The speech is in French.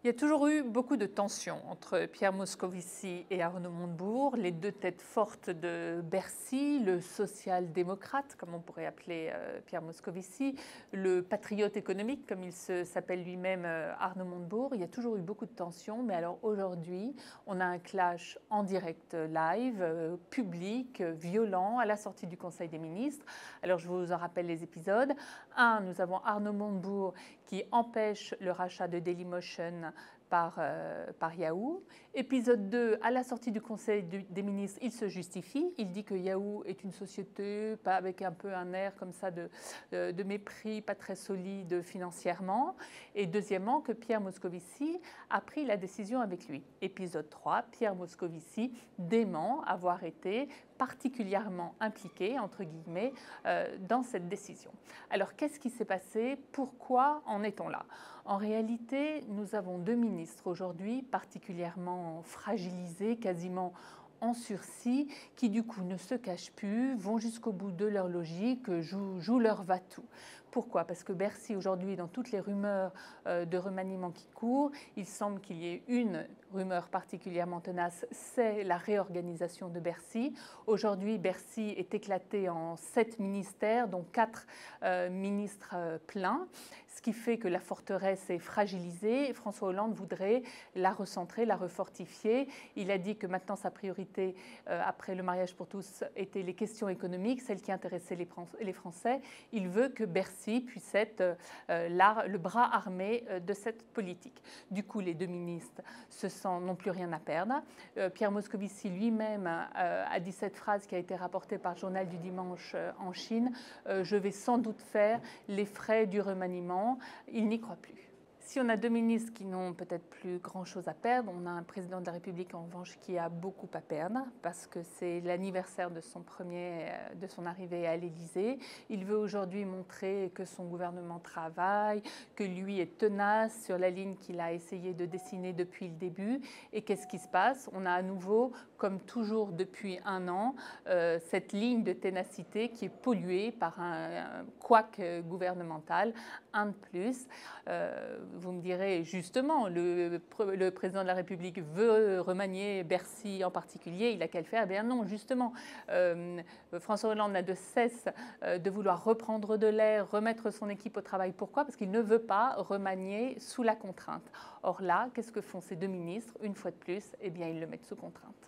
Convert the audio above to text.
Il y a toujours eu beaucoup de tensions entre Pierre Moscovici et Arnaud Montebourg, les deux têtes fortes de Bercy, le social-démocrate, comme on pourrait appeler Pierre Moscovici, le patriote économique, comme il s'appelle lui-même Arnaud Montebourg. Il y a toujours eu beaucoup de tensions, mais alors aujourd'hui, on a un clash en direct live, public, violent, à la sortie du Conseil des ministres. Alors je vous en rappelle les épisodes. Nous avons Arnaud Montebourg qui empêche le rachat de Dailymotion par Yahoo. Épisode 2, à la sortie du Conseil des ministres, il se justifie. Il dit que Yahoo est une société, pas avec un peu un air comme ça de mépris, pas très solide financièrement. Et deuxièmement, que Pierre Moscovici a pris la décision avec lui. Épisode 3, Pierre Moscovici dément avoir été particulièrement impliqué, entre guillemets, dans cette décision. Alors, qu'est-ce qui s'est passé? Pourquoi en est-on là? En réalité, nous avons deux ministres aujourd'hui particulièrement fragilisés, quasiment en sursis, qui du coup ne se cachent plus, vont jusqu'au bout de leur logique, jouent leur va-tout. Pourquoi? Parce que Bercy, aujourd'hui, dans toutes les rumeurs de remaniement qui courent, il semble qu'il y ait une rumeur particulièrement tenace, c'est la réorganisation de Bercy. Aujourd'hui, Bercy est éclaté en 7 ministères, dont 4 ministres pleins, ce qui fait que la forteresse est fragilisée. François Hollande voudrait la recentrer, la refortifier. Il a dit que maintenant sa priorité, après le mariage pour tous, étaient les questions économiques, celles qui intéressaient les Français. Il veut que Bercy puisse être le bras armé de cette politique. Du coup, les deux ministres n'ont plus rien à perdre. Pierre Moscovici lui-même a dit cette phrase qui a été rapportée par le Journal du Dimanche en Chine: je vais sans doute faire les frais du remaniement. Il n'y croit plus. Si on a deux ministres qui n'ont peut-être plus grand-chose à perdre, on a un président de la République en revanche qui a beaucoup à perdre parce que c'est l'anniversaire de son arrivée à l'Élysée. Il veut aujourd'hui montrer que son gouvernement travaille, que lui est tenace sur la ligne qu'il a essayé de dessiner depuis le début. Et qu'est-ce qui se passe? On a à nouveau, comme toujours depuis un an, cette ligne de ténacité qui est polluée par un couac gouvernemental, un de plus. Vous me direz justement, le président de la République veut remanier Bercy en particulier, il a qu'à le faire. Eh bien non, justement, François Hollande n'a de cesse de vouloir reprendre de l'air, remettre son équipe au travail. Pourquoi? Parce qu'il ne veut pas remanier sous la contrainte. Or là, qu'est-ce que font ces deux ministres? Une fois de plus, eh bien, ils le mettent sous contrainte.